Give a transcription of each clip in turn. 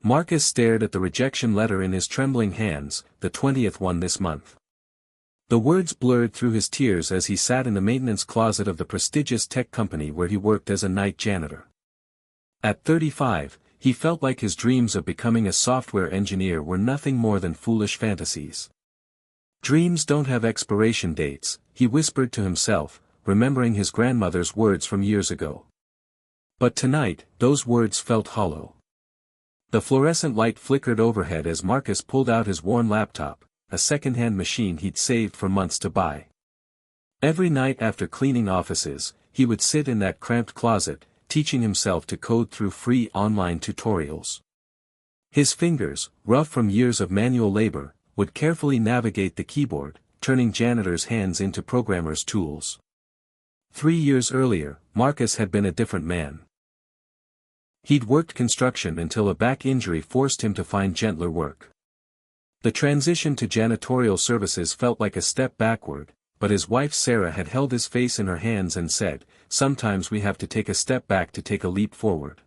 Marcus stared at the rejection letter in his trembling hands, the 20th one this month. The words blurred through his tears as he sat in the maintenance closet of the prestigious tech company where he worked as a night janitor. At 35, he felt like his dreams of becoming a software engineer were nothing more than foolish fantasies. Dreams don't have expiration dates, he whispered to himself, remembering his grandmother's words from years ago. But tonight, those words felt hollow. The fluorescent light flickered overhead as Marcus pulled out his worn laptop, a second-hand machine he'd saved for months to buy. Every night after cleaning offices, he would sit in that cramped closet, teaching himself to code through free online tutorials. His fingers, rough from years of manual labor, would carefully navigate the keyboard, turning janitors' hands into programmers' tools. 3 years earlier, Marcus had been a different man. He'd worked construction until a back injury forced him to find gentler work. The transition to janitorial services felt like a step backward, but his wife Sarah had held his face in her hands and said, "Sometimes we have to take a step back to take a leap forward."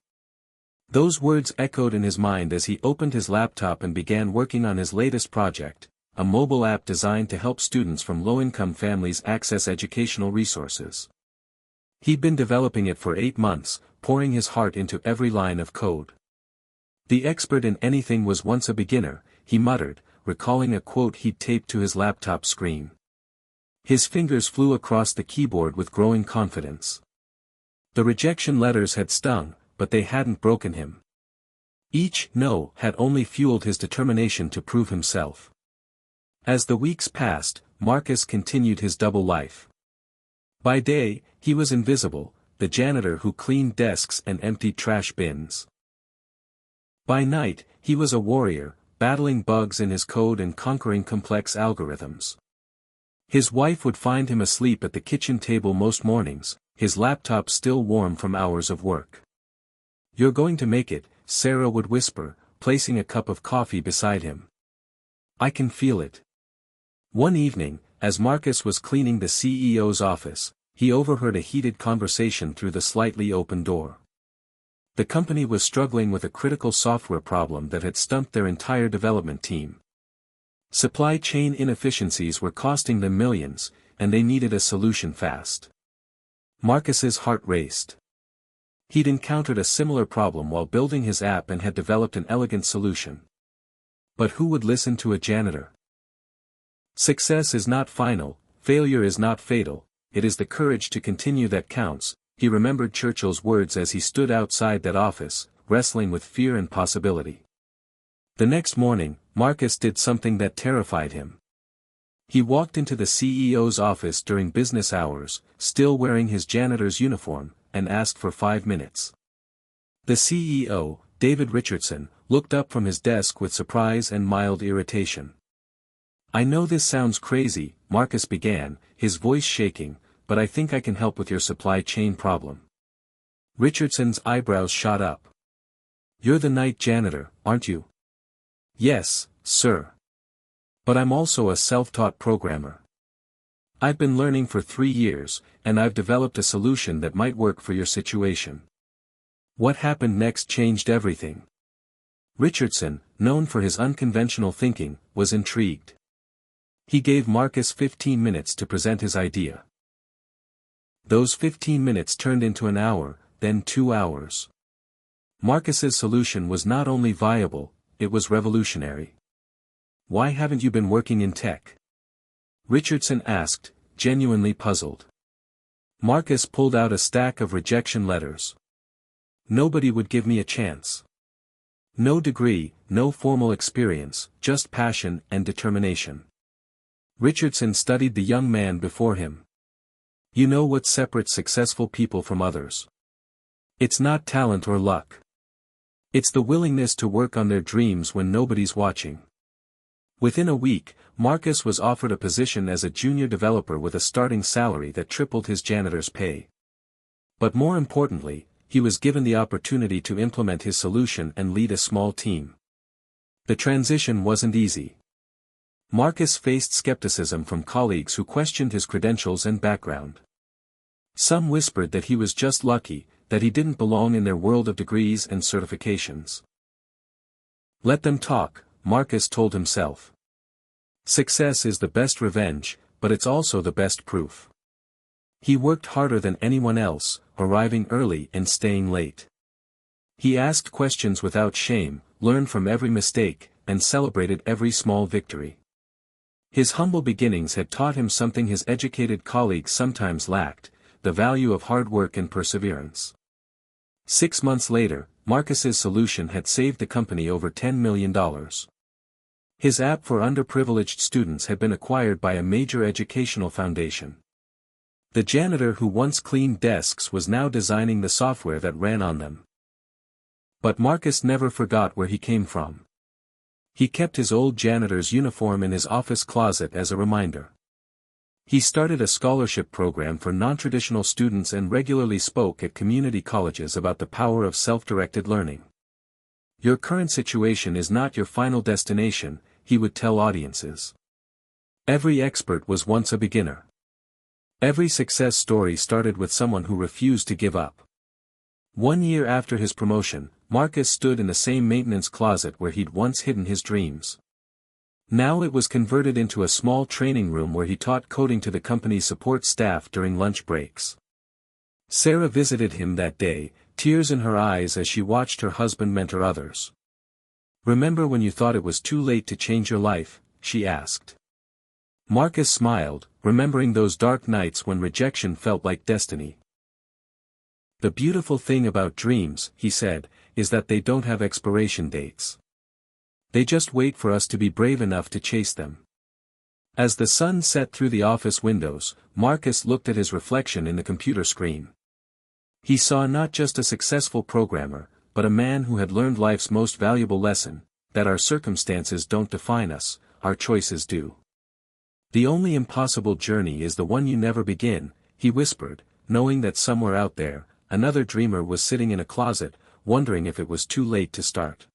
Those words echoed in his mind as he opened his laptop and began working on his latest project, a mobile app designed to help students from low-income families access educational resources. He'd been developing it for 8 months, pouring his heart into every line of code. The expert in anything was once a beginner, he muttered, recalling a quote he'd taped to his laptop screen. His fingers flew across the keyboard with growing confidence. The rejection letters had stung, but they hadn't broken him. Each "no" had only fueled his determination to prove himself. As the weeks passed, Marcus continued his double life. By day, he was invisible, the janitor who cleaned desks and emptied trash bins. By night, he was a warrior, battling bugs in his code and conquering complex algorithms. His wife would find him asleep at the kitchen table most mornings, his laptop still warm from hours of work. "You're going to make it," Sarah would whisper, placing a cup of coffee beside him. "I can feel it." One evening, as Marcus was cleaning the CEO's office, he overheard a heated conversation through the slightly open door. The company was struggling with a critical software problem that had stumped their entire development team. Supply chain inefficiencies were costing them millions, and they needed a solution fast. Marcus's heart raced. He'd encountered a similar problem while building his app and had developed an elegant solution. But who would listen to a janitor? Success is not final, failure is not fatal, it is the courage to continue that counts, he remembered Churchill's words as he stood outside that office, wrestling with fear and possibility. The next morning, Marcus did something that terrified him. He walked into the CEO's office during business hours, still wearing his janitor's uniform, and asked for 5 minutes. The CEO, David Richardson, looked up from his desk with surprise and mild irritation. "I know this sounds crazy," Marcus began, his voice shaking, "but I think I can help with your supply chain problem." Richardson's eyebrows shot up. "You're the night janitor, aren't you?" "Yes, sir. But I'm also a self-taught programmer. I've been learning for 3 years, and I've developed a solution that might work for your situation." What happened next changed everything. Richardson, known for his unconventional thinking, was intrigued. He gave Marcus 15 minutes to present his idea. Those 15 minutes turned into an hour, then 2 hours. Marcus's solution was not only viable, it was revolutionary. "Why haven't you been working in tech?" Richardson asked, genuinely puzzled. Marcus pulled out a stack of rejection letters. "Nobody would give me a chance. No degree, no formal experience, just passion and determination." Richardson studied the young man before him. "You know what separates successful people from others? It's not talent or luck. It's the willingness to work on their dreams when nobody's watching." Within a week, Marcus was offered a position as a junior developer with a starting salary that tripled his janitor's pay. But more importantly, he was given the opportunity to implement his solution and lead a small team. The transition wasn't easy. Marcus faced skepticism from colleagues who questioned his credentials and background. Some whispered that he was just lucky, that he didn't belong in their world of degrees and certifications. Let them talk, Marcus told himself. Success is the best revenge, but it's also the best proof. He worked harder than anyone else, arriving early and staying late. He asked questions without shame, learned from every mistake, and celebrated every small victory. His humble beginnings had taught him something his educated colleagues sometimes lacked, the value of hard work and perseverance. 6 months later, Marcus's solution had saved the company over $10 million. His app for underprivileged students had been acquired by a major educational foundation. The janitor who once cleaned desks was now designing the software that ran on them. But Marcus never forgot where he came from. He kept his old janitor's uniform in his office closet as a reminder. He started a scholarship program for non-traditional students and regularly spoke at community colleges about the power of self-directed learning. Your current situation is not your final destination, he would tell audiences. Every expert was once a beginner. Every success story started with someone who refused to give up. 1 year after his promotion, Marcus stood in the same maintenance closet where he'd once hidden his dreams. Now it was converted into a small training room where he taught coding to the company's support staff during lunch breaks. Sarah visited him that day, tears in her eyes as she watched her husband mentor others. "Remember when you thought it was too late to change your life?" she asked. Marcus smiled, remembering those dark nights when rejection felt like destiny. "The beautiful thing about dreams," he said, "is that they don't have expiration dates. They just wait for us to be brave enough to chase them." As the sun set through the office windows, Marcus looked at his reflection in the computer screen. He saw not just a successful programmer, but a man who had learned life's most valuable lesson, that our circumstances don't define us, our choices do. "The only impossible journey is the one you never begin," he whispered, knowing that somewhere out there, another dreamer was sitting in a closet, wondering if it was too late to start.